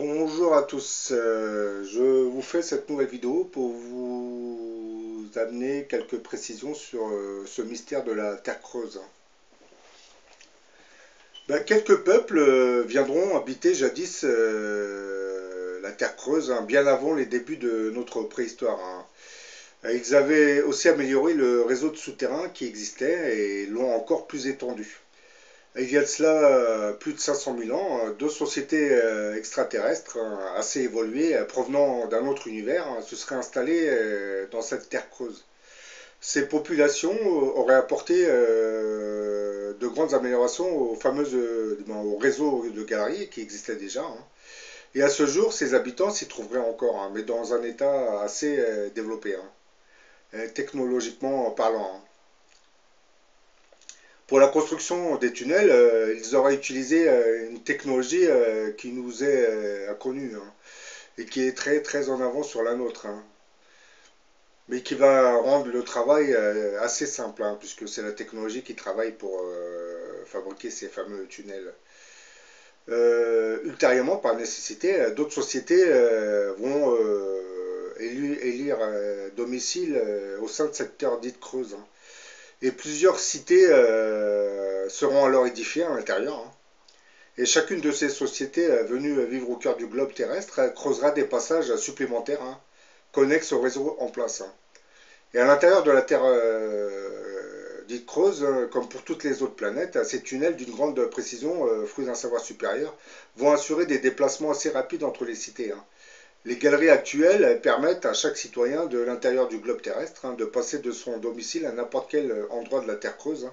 Bonjour à tous, je vous fais cette nouvelle vidéo pour vous amener quelques précisions sur ce mystère de la Terre creuse. Quelques peuples viendront habiter jadis la Terre creuse, bien avant les débuts de notre préhistoire. Ils avaient aussi amélioré le réseau de souterrains qui existait et l'ont encore plus étendu. Il y a de cela plus de 500 000 ans, deux sociétés extraterrestres assez évoluées provenant d'un autre univers se seraient installées dans cette terre creuse. Ces populations auraient apporté de grandes améliorations au réseau de galeries qui existait déjà. Et à ce jour, ces habitants s'y trouveraient encore, mais dans un état assez développé, technologiquement parlant. Pour la construction des tunnels, ils auraient utilisé une technologie qui nous est inconnue et qui est très très en avant sur la nôtre, mais qui va rendre le travail assez simple, puisque c'est la technologie qui travaille pour fabriquer ces fameux tunnels. Ultérieurement, par nécessité, d'autres sociétés vont élire domicile au sein de cette terre dite creuse. Et plusieurs cités seront alors édifiées à l'intérieur. Et chacune de ces sociétés venues vivre au cœur du globe terrestre creusera des passages supplémentaires connexes au réseau en place. Et à l'intérieur de la Terre dite creuse, comme pour toutes les autres planètes, ces tunnels d'une grande précision, fruit d'un savoir supérieur, vont assurer des déplacements assez rapides entre les cités. Les galeries actuelles permettent à chaque citoyen de l'intérieur du globe terrestre de passer de son domicile à n'importe quel endroit de la Terre creuse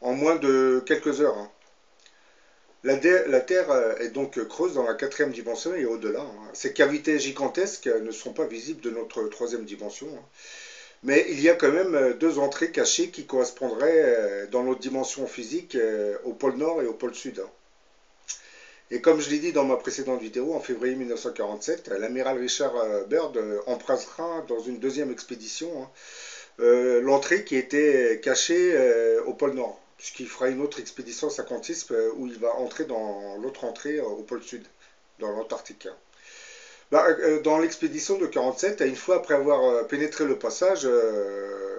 en moins de quelques heures. La Terre est donc creuse dans la quatrième dimension et au-delà. Ces cavités gigantesques ne sont pas visibles de notre troisième dimension. Mais il y a quand même deux entrées cachées qui correspondraient dans notre dimension physique au pôle Nord et au pôle Sud. Et comme je l'ai dit dans ma précédente vidéo, en février 1947, l'amiral Richard Byrd empruntera dans une deuxième expédition l'entrée qui était cachée au pôle Nord, puisqu'il fera une autre expédition 56 où il va entrer dans l'autre entrée au pôle Sud, dans l'Antarctique. Dans l'expédition de 47, une fois après avoir pénétré le passage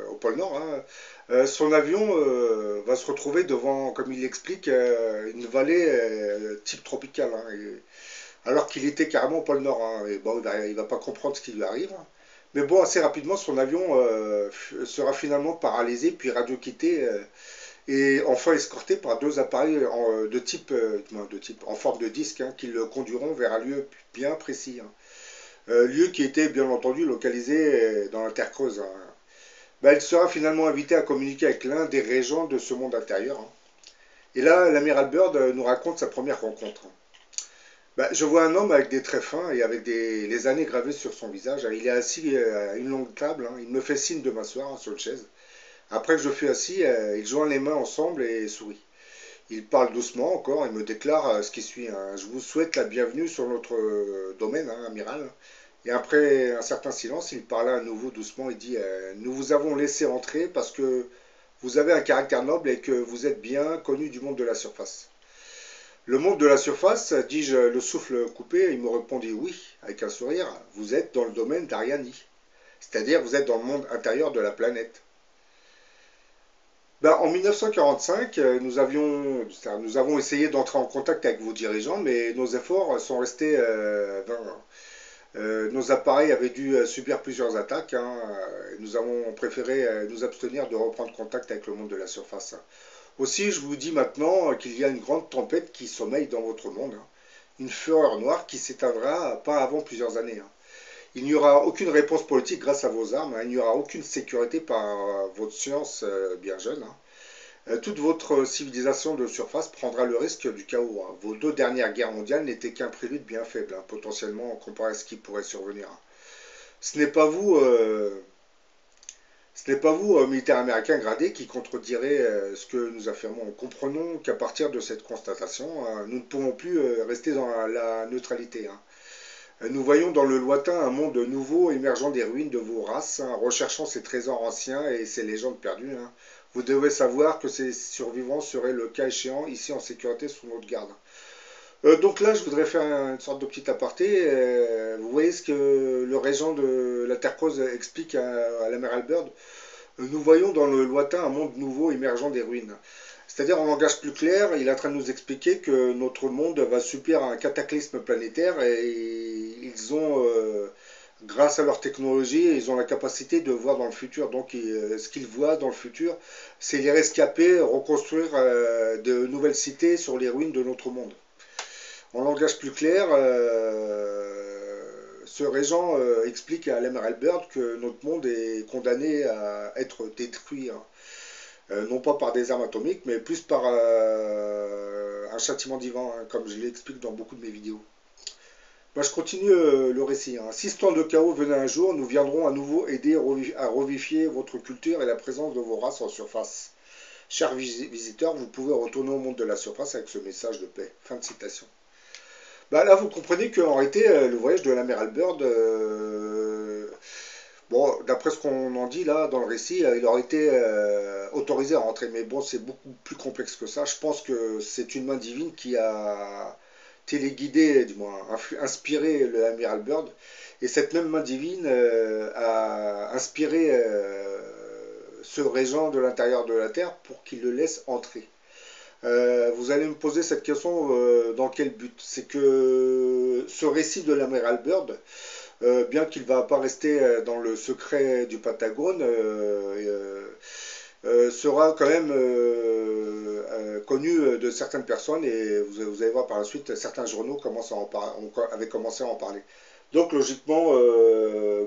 au pôle Nord, son avion va se retrouver devant, comme il l'explique, une vallée type tropicale, alors qu'il était carrément au pôle Nord. Et bon, il ne va pas comprendre ce qui lui arrive. Mais bon, assez rapidement, son avion sera finalement paralysé, puis radio-quitté, et enfin escorté par deux appareils en forme de disque qui le conduiront vers un lieu bien précis. Lieu qui était bien entendu localisé dans la Terre creuse. Il sera finalement invité à communiquer avec l'un des régents de ce monde intérieur. Et là, l'amiral Byrd nous raconte sa première rencontre. Je vois un homme avec des traits fins et avec les années gravées sur son visage. Il est assis à une longue table. Il me fait signe de m'asseoir sur une chaise. Après que je fus assis, il joint les mains ensemble et sourit. Il parle doucement encore et me déclare ce qui suit. Je vous souhaite la bienvenue sur notre domaine, amiral. Et après un certain silence, il parla à nouveau doucement et dit nous vous avons laissé entrer parce que vous avez un caractère noble et que vous êtes bien connu du monde de la surface. Le monde de la surface, dis-je le souffle coupé, et il me répondit oui, avec un sourire, vous êtes dans le domaine d'Ariani. C'est-à-dire vous êtes dans le monde intérieur de la planète. Ben, en 1945, nous avons essayé d'entrer en contact avec vos dirigeants, mais nos efforts sont restés vains. Nos appareils avaient dû subir plusieurs attaques, hein, et nous avons préféré nous abstenir de reprendre contact avec le monde de la surface. Aussi, je vous dis maintenant qu'il y a une grande tempête qui sommeille dans votre monde, hein. Une fureur noire qui s'éteindra pas avant plusieurs années, hein. Il n'y aura aucune réponse politique grâce à vos armes, hein. Il n'y aura aucune sécurité par votre science bien jeune, hein. Toute votre civilisation de surface prendra le risque du chaos, hein. Vos deux dernières guerres mondiales n'étaient qu'un prélude bien faible, hein, potentiellement comparé à ce qui pourrait survenir, hein. Ce n'est pas vous, militaires américains gradés, qui contredirez ce que nous affirmons. Comprenons qu'à partir de cette constatation, nous ne pouvons plus rester dans la neutralité, hein. Nous voyons dans le lointain un monde nouveau émergeant des ruines de vos races, hein, recherchant ces trésors anciens et ces légendes perdues, hein. Vous devez savoir que ces survivants seraient le cas échéant ici en sécurité sous notre garde. Donc là, je voudrais faire une sorte de petit aparté. Vous voyez ce que le régent de la Terre Creuse explique à l'amiral Byrd. Nous voyons dans le lointain un monde nouveau émergeant des ruines. C'est-à-dire, en langage plus clair, il est en train de nous expliquer que notre monde va subir un cataclysme planétaire et ils ont, grâce à leur technologie, ils ont la capacité de voir dans le futur. Donc, ce qu'ils voient dans le futur, c'est les rescapés reconstruire de nouvelles cités sur les ruines de notre monde. En langage plus clair, ce régent explique à l'amiral Byrd que notre monde est condamné à être détruit, hein. Non pas par des armes atomiques, mais plus par un châtiment divin, hein, comme je l'explique dans beaucoup de mes vidéos. Moi, je continue le récit, hein. Si ce temps de chaos venait un jour, nous viendrons à nouveau aider à revivifier votre culture et la présence de vos races en surface. Chers visiteurs, vous pouvez retourner au monde de la surface avec ce message de paix. Fin de citation. Bah là, vous comprenez qu'en réalité, le voyage de l'amiral Byrd, bon, d'après ce qu'on en dit là dans le récit, il aurait été autorisé à rentrer. Mais bon, c'est beaucoup plus complexe que ça. Je pense que c'est une main divine qui a téléguidé, du moins inspiré l'amiral Byrd. Et cette même main divine a inspiré ce régent de l'intérieur de la Terre pour qu'il le laisse entrer. Vous allez me poser cette question dans quel but? C'est que ce récit de l'amiral Byrd, bien qu'il ne va pas rester dans le secret du Pentagone, sera quand même connu de certaines personnes et vous allez voir par la suite, certains journaux avaient commencé à en parler. Donc logiquement,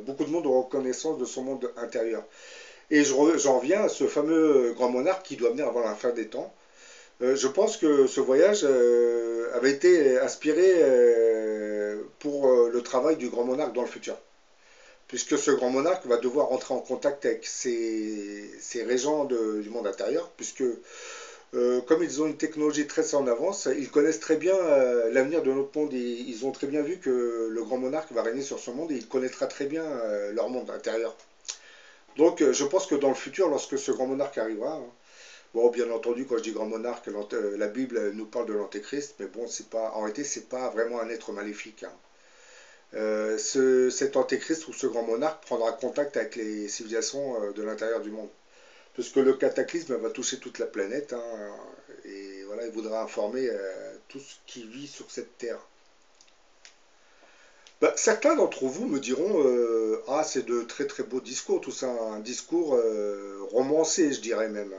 beaucoup de monde aura connaissance de son monde intérieur. Et j'en reviens à ce fameux grand monarque qui doit venir avant la fin des temps. Je pense que ce voyage avait été inspiré pour le travail du grand monarque dans le futur. Puisque ce grand monarque va devoir entrer en contact avec ses régents du monde intérieur, puisque comme ils ont une technologie très en avance, ils connaissent très bien l'avenir de notre monde. Ils ont très bien vu que le grand monarque va régner sur ce monde et il connaîtra très bien leur monde intérieur. Donc je pense que dans le futur, lorsque ce grand monarque arrivera, hein, bon, bien entendu, quand je dis grand monarque, la Bible nous parle de l'antéchrist, mais bon, en réalité, c'est pas vraiment un être maléfique, hein. Cet antéchrist ou ce grand monarque prendra contact avec les civilisations de l'intérieur du monde. Puisque le cataclysme va toucher toute la planète, hein, et voilà, il voudra informer tout ce qui vit sur cette terre. Bah, certains d'entre vous me diront ah, c'est de très très beaux discours, tout ça, un discours romancé, je dirais même.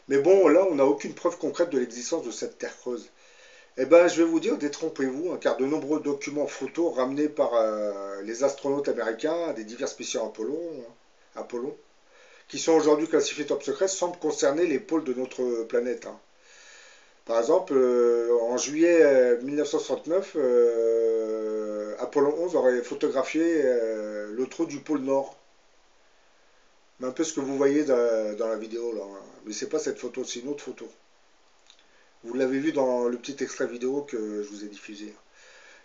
Mais bon, là, on n'a aucune preuve concrète de l'existence de cette terre creuse. Eh ben, je vais vous dire, détrompez-vous, hein, car de nombreux documents photos ramenés par les astronautes américains des divers missions Apollon, qui sont aujourd'hui classifiés top secret, semblent concerner les pôles de notre planète, hein. Par exemple, en juillet 1969, Apollon 11 aurait photographié le trou du pôle Nord. Un peu ce que vous voyez dans la vidéo là, hein. Mais c'est pas cette photo, c'est une autre photo. Vous l'avez vu dans le petit extrait vidéo que je vous ai diffusé.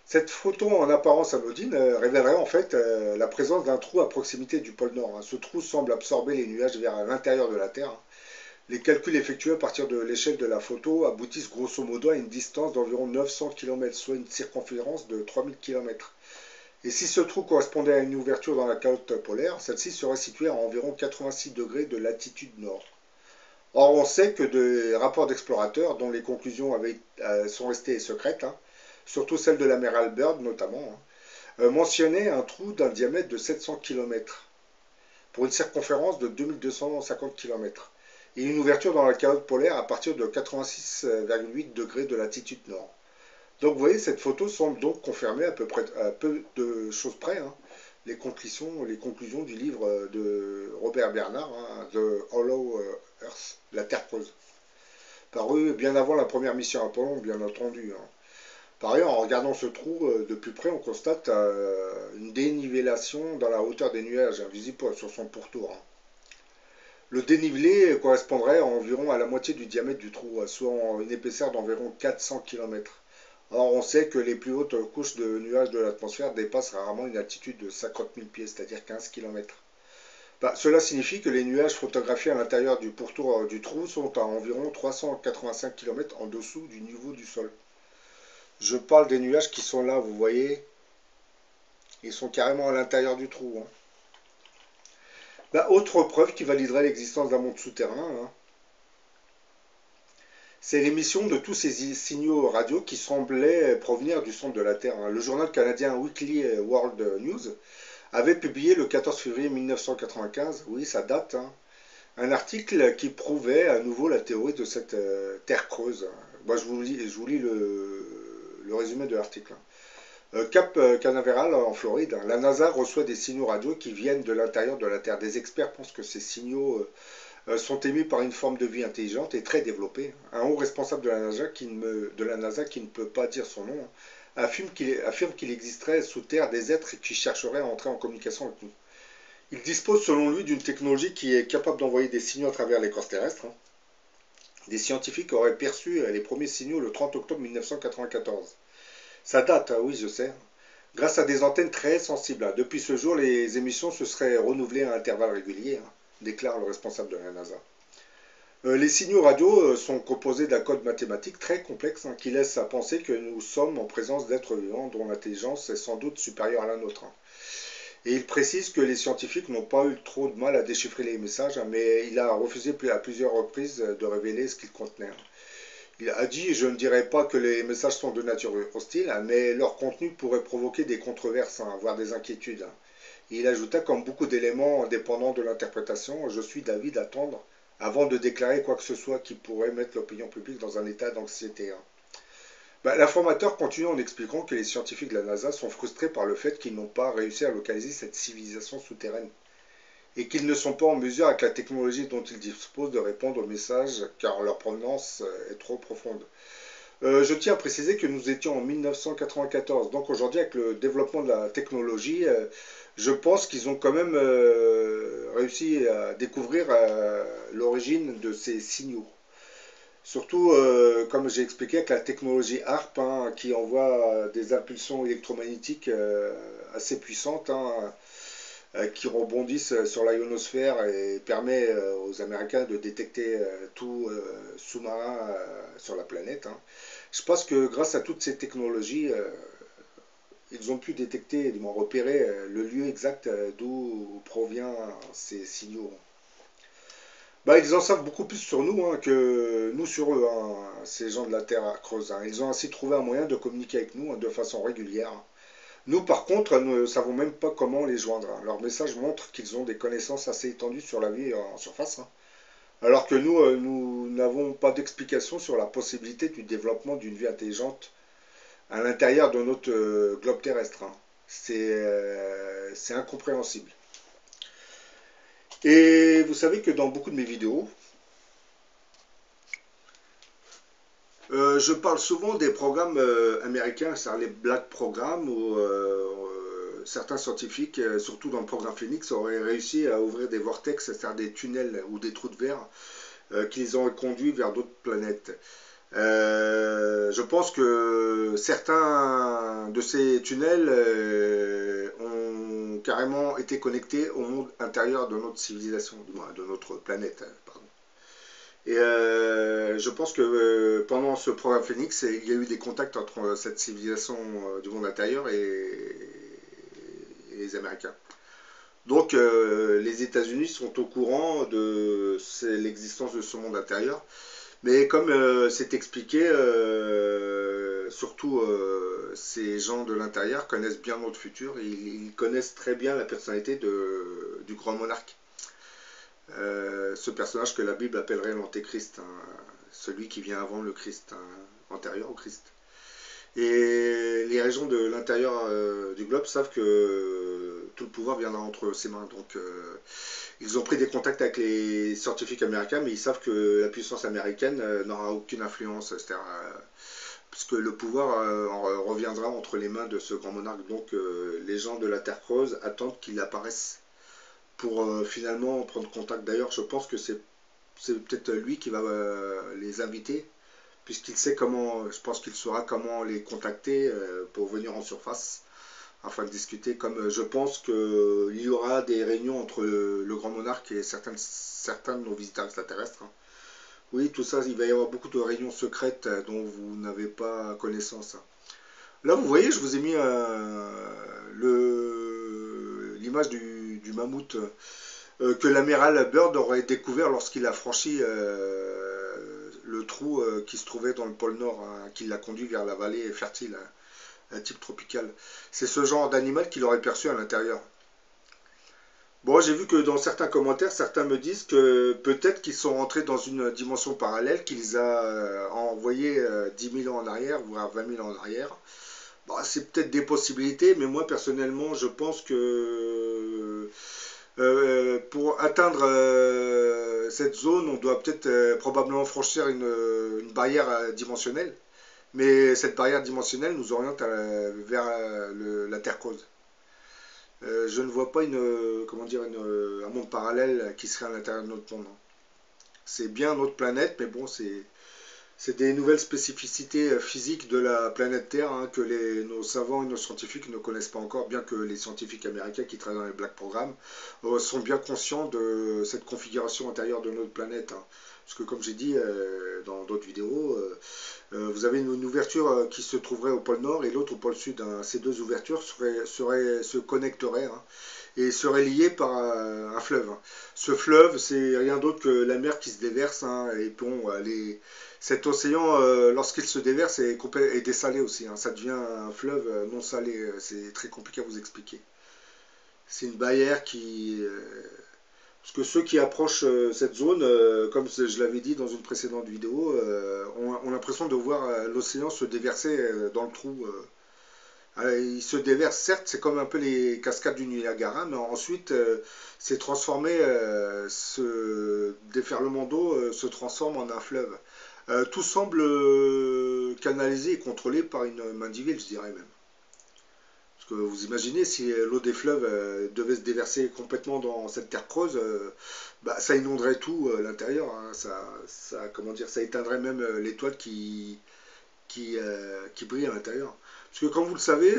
Cette photo en apparence anodine révélerait en fait la présence d'un trou à proximité du pôle Nord, hein. Ce trou semble absorber les nuages vers l'intérieur de la Terre, hein. Les calculs effectués à partir de l'échelle de la photo aboutissent grosso modo à une distance d'environ 900 km, soit une circonférence de 3000 km. Et si ce trou correspondait à une ouverture dans la calotte polaire, celle-ci serait située à environ 86 degrés de latitude nord. Or, on sait que des rapports d'explorateurs, dont les conclusions sont restées secrètes, hein, surtout celles de l'amiral Byrd notamment, hein, mentionnaient un trou d'un diamètre de 700 km pour une circonférence de 2250 km et une ouverture dans la calotte polaire à partir de 86,8 degrés de latitude nord. Donc vous voyez, cette photo semble donc confirmer à peu près à peu de choses près, hein, les conclusions du livre de Robert Bernard, hein, The Hollow Earth, la Terre creuse, paru bien avant la première mission Apollon, bien entendu, hein. Par ailleurs, en regardant ce trou de plus près, on constate une dénivellation dans la hauteur des nuages, hein, visible sur son pourtour, hein. Le dénivelé correspondrait environ à la moitié du diamètre du trou, soit une épaisseur d'environ 400 km. Or, on sait que les plus hautes couches de nuages de l'atmosphère dépassent rarement une altitude de 50 000 pieds, c'est-à-dire 15 km. Cela signifie que les nuages photographiés à l'intérieur du pourtour du trou sont à environ 385 km en dessous du niveau du sol. Je parle des nuages qui sont là, vous voyez, ils sont carrément à l'intérieur du trou, hein. Autre preuve qui validerait l'existence d'un monde souterrain, hein, c'est l'émission de tous ces signaux radio qui semblaient provenir du centre de la Terre, hein. Le journal canadien Weekly World News avait publié le 14 février 1995, oui ça date, hein, un article qui prouvait à nouveau la théorie de cette Terre creuse. Moi, je vous lis le résumé de l'article, hein. Cap Canaveral en Floride, hein, la NASA reçoit des signaux radio qui viennent de l'intérieur de la Terre. Des experts pensent que ces signaux sont émis par une forme de vie intelligente et très développée. Un haut responsable de la NASA qui ne peut pas dire son nom, hein, affirme qu'il existerait sous terre des êtres qui chercheraient à entrer en communication avec nous. Il dispose selon lui d'une technologie qui est capable d'envoyer des signaux à travers l'écorce terrestre, hein. Des scientifiques auraient perçu les premiers signaux le 30 octobre 1994. Ça date, hein, oui je sais. Grâce à des antennes très sensibles, hein. Depuis ce jour, les émissions se seraient renouvelées à intervalles réguliers, hein, déclare le responsable de la NASA. Les signaux radio sont composés d'un code mathématique très complexe, hein, qui laisse à penser que nous sommes en présence d'êtres vivants dont l'intelligence est sans doute supérieure à la nôtre, hein. Et il précise que les scientifiques n'ont pas eu trop de mal à déchiffrer les messages, hein, mais il a refusé à plusieurs reprises de révéler ce qu'ils contenaient, hein. Il a dit, je ne dirais pas que les messages sont de nature hostile, hein, mais leur contenu pourrait provoquer des controverses, hein, voire des inquiétudes, hein. Et il ajouta, comme beaucoup d'éléments dépendants de l'interprétation, je suis d'avis d'attendre avant de déclarer quoi que ce soit qui pourrait mettre l'opinion publique dans un état d'anxiété, hein. L'informateur continue en expliquant que les scientifiques de la NASA sont frustrés par le fait qu'ils n'ont pas réussi à localiser cette civilisation souterraine et qu'ils ne sont pas en mesure, avec la technologie dont ils disposent, de répondre aux messages car leur provenance est trop profonde. Je tiens à préciser que nous étions en 1994, donc aujourd'hui avec le développement de la technologie, je pense qu'ils ont quand même réussi à découvrir l'origine de ces signaux. Surtout, comme j'ai expliqué, avec la technologie HARP, hein, qui envoie des impulsions électromagnétiques assez puissantes, hein, qui rebondissent sur la ionosphère et permet aux Américains de détecter tout sous-marin sur la planète, hein. Je pense que grâce à toutes ces technologies, ils ont pu détecter, du moins repérer le lieu exact d'où proviennent ces signaux. Ils en savent beaucoup plus sur nous, hein, que nous sur eux, hein, ces gens de la Terre creuse, hein. Ils ont ainsi trouvé un moyen de communiquer avec nous, hein, de façon régulière. Nous, par contre, nous ne savons même pas comment les joindre, hein. Leur message montre qu'ils ont des connaissances assez étendues sur la vie en surface, hein. Alors que nous n'avons pas d'explication sur la possibilité du développement d'une vie intelligente à l'intérieur de notre globe terrestre, hein. C'est incompréhensible. Et vous savez que dans beaucoup de mes vidéos, je parle souvent des programmes américains, c'est-à-dire les Black Programs, où certains scientifiques, surtout dans le programme Phoenix, auraient réussi à ouvrir des vortex, c'est-à-dire des tunnels ou des trous de verre, qui les auraient conduits vers d'autres planètes. Je pense que certains de ces tunnels ont carrément été connectés au monde intérieur de notre civilisation, du moins de notre planète, pardon. Et je pense que pendant ce programme Phoenix, il y a eu des contacts entre cette civilisation du monde intérieur et les Américains. Donc les États-Unis sont au courant de l'existence de ce monde intérieur. Mais comme c'est expliqué, surtout ces gens de l'intérieur connaissent bien notre futur et ils connaissent très bien la personnalité du grand monarque. Ce personnage que la Bible appellerait l'antéchrist, hein, celui qui vient avant le Christ, hein, antérieur au Christ. Et les régions de l'intérieur du globe savent que tout le pouvoir viendra entre ses mains. Donc ils ont pris des contacts avec les scientifiques américains, mais ils savent que la puissance américaine n'aura aucune influence. C'est-à-dire, puisque le pouvoir reviendra entre les mains de ce grand monarque. Donc les gens de la Terre creuse attendent qu'il apparaisse pour finalement prendre contact. D'ailleurs, je pense que c'est peut-être lui qui va les inviter, puisqu'il sait comment, je pense qu'il saura comment les contacter pour venir en surface afin de discuter. Comme je pense qu'il y aura des réunions entre le grand monarque et certains de nos visiteurs extraterrestres, hein. Oui, tout ça, il va y avoir beaucoup de réunions secrètes dont vous n'avez pas connaissance, hein. Là, vous voyez, je vous ai mis l'image du mammouth que l'amiral Byrd aurait découvert lorsqu'il a franchi le trou qui se trouvait dans le pôle Nord, hein, qui l'a conduit vers la vallée fertile, hein, un type tropical. C'est ce genre d'animal qu'il aurait perçu à l'intérieur. Bon, j'ai vu que dans certains commentaires, certains me disent que peut-être qu'ils sont rentrés dans une dimension parallèle, qu'ils a envoyé 10 000 ans en arrière, voire 20 000 ans en arrière. Bon, c'est peut-être des possibilités, mais moi personnellement, je pense que pour atteindre cette zone, on doit peut-être probablement franchir une barrière dimensionnelle. Mais cette barrière dimensionnelle nous oriente vers la Terre creuse. Je ne vois pas comment dire, un monde parallèle qui serait à l'intérieur de notre monde, hein. C'est bien notre planète, mais bon, c'est des nouvelles spécificités physiques de la planète Terre, hein, que nos savants et nos scientifiques ne connaissent pas encore, bien que les scientifiques américains qui travaillent dans les Black Programs sont bien conscients de cette configuration intérieure de notre planète, hein. Parce que comme j'ai dit dans d'autres vidéos, vous avez une ouverture qui se trouverait au pôle Nord et l'autre au pôle Sud, hein. Ces deux ouvertures se connecteraient, hein, et seraient liées par un fleuve, hein. Ce fleuve, c'est rien d'autre que la mer qui se déverse, hein, et bon, cet océan, lorsqu'il se déverse, est dessalé aussi, hein. Ça devient un fleuve non salé. C'est très compliqué à vous expliquer. C'est une barrière qui... parce que ceux qui approchent cette zone, comme je l'avais dit dans une précédente vidéo, ont l'impression de voir l'océan se déverser dans le trou. Il se déverse, certes, c'est comme un peu les cascades du Niagara, mais ensuite, c'est transformé, ce déferlement d'eau se transforme en un fleuve. Tout semble canalisé et contrôlé par une main divine, je dirais même. Parce que vous imaginez, si l'eau des fleuves devait se déverser complètement dans cette terre creuse, bah, ça inonderait tout l'intérieur, hein. Comment dire, ça éteindrait même l'étoile qui brille à l'intérieur. Parce que comme vous le savez,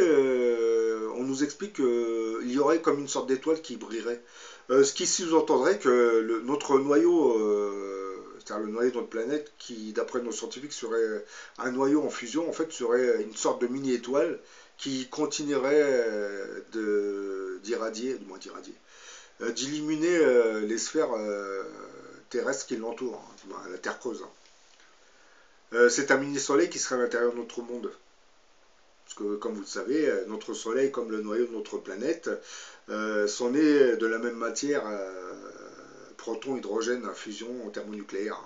on nous explique qu'il y aurait comme une sorte d'étoile qui brillerait. Ce qui sous-entendrait que notre noyau, c'est-à-dire le noyau de notre planète, qui d'après nos scientifiques serait un noyau en fusion, en fait serait une sorte de mini-étoile qui continuerait d'irradier, du moins d'irradier, d'illuminer les sphères terrestres qui l'entourent, hein, la Terre creuse, hein. C'est un mini-soleil qui serait à l'intérieur de notre monde. Parce que, comme vous le savez, notre Soleil, comme le noyau de notre planète, sont nés de la même matière, proton, hydrogène, fusion thermonucléaire.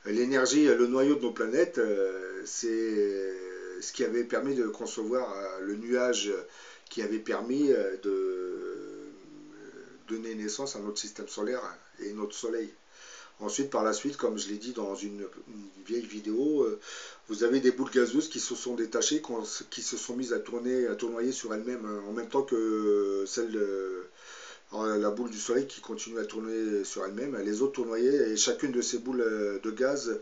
L'énergie, le noyau de nos planètes, c'est ce qui avait permis de concevoir le nuage qui avait permis de donner naissance à notre système solaire et notre Soleil. Ensuite, par la suite, comme je l'ai dit dans une vieille vidéo, vous avez des boules gazeuses qui se sont détachées, qui se sont mises à tourner, à tournoyer sur elles-mêmes, hein, en même temps que la boule du soleil qui continue à tourner sur elle-même. Les autres tournoyaient et chacune de ces boules de gaz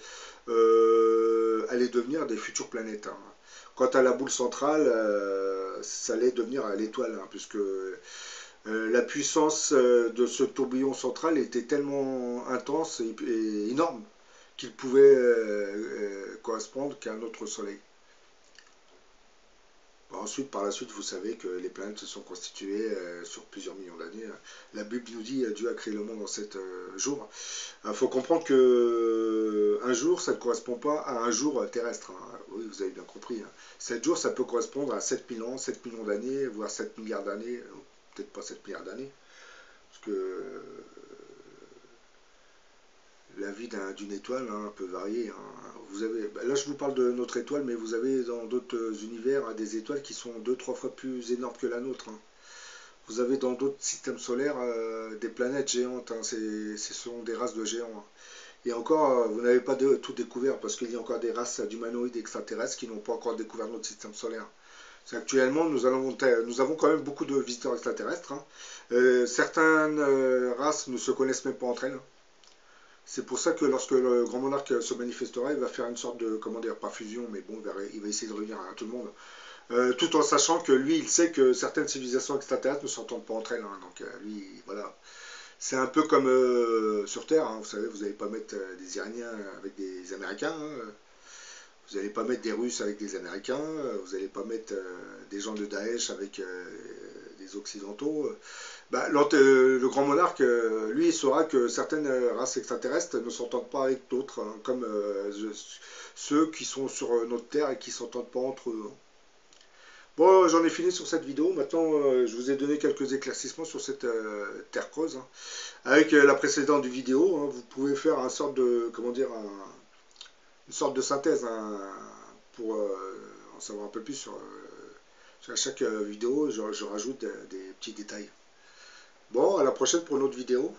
allait devenir des futures planètes, hein. Quant à la boule centrale, ça allait devenir l'étoile, hein, puisque la puissance de ce tourbillon central était tellement intense et énorme qu'il pouvait correspondre qu'à un autre soleil. Bon, ensuite, par la suite, vous savez que les planètes se sont constituées sur plusieurs millions d'années. La Bible nous dit Dieu a créé le monde en 7 jours. Il faut comprendre que un jour, ça ne correspond pas à un jour terrestre, hein. Oui, vous avez bien compris, hein. 7 jours, ça peut correspondre à 7 000 ans, 7 millions d'années, voire 7 milliards d'années. Peut-être pas 7 milliards d'années. Parce que la vie d'une étoile, hein, peut varier, hein. Vous avez, là, je vous parle de notre étoile, mais vous avez dans d'autres univers, hein, des étoiles qui sont 2-3 fois plus énormes que la nôtre, hein. Vous avez dans d'autres systèmes solaires des planètes géantes, hein. Ce sont des races de géants, hein. Et encore, vous n'avez pas tout découvert, parce qu'il y a encore des races d'humanoïdes extraterrestres qui n'ont pas encore découvert notre système solaire. Actuellement, nous avons quand même beaucoup de visiteurs extraterrestres, hein. Certaines races ne se connaissent même pas entre elles. C'est pour ça que lorsque le grand monarque se manifestera, il va faire une sorte de, comment dire, pas fusion, mais bon, il va essayer de réunir tout le monde. Tout en sachant que lui, il sait que certaines civilisations extraterrestres ne s'entendent pas entre elles, hein. Donc lui, voilà. C'est un peu comme sur Terre, hein. Vous savez, vous n'allez pas mettre des Iraniens avec des Américains, hein. Vous n'allez pas mettre des Russes avec des Américains. Vous n'allez pas mettre des gens de Daesh avec des Occidentaux. Bah, le grand monarque, lui, il saura que certaines races extraterrestres ne s'entendent pas avec d'autres, hein, comme ceux qui sont sur notre Terre et qui ne s'entendent pas entre eux, hein. Bon, j'en ai fini sur cette vidéo. Maintenant, je vous ai donné quelques éclaircissements sur cette Terre creuse, hein. Avec la précédente vidéo, hein, vous pouvez faire une sorte de, comment dire, une sorte de synthèse, hein, pour en savoir un peu plus sur chaque vidéo. Je rajoute des petits détails. Bon, à la prochaine pour une autre vidéo.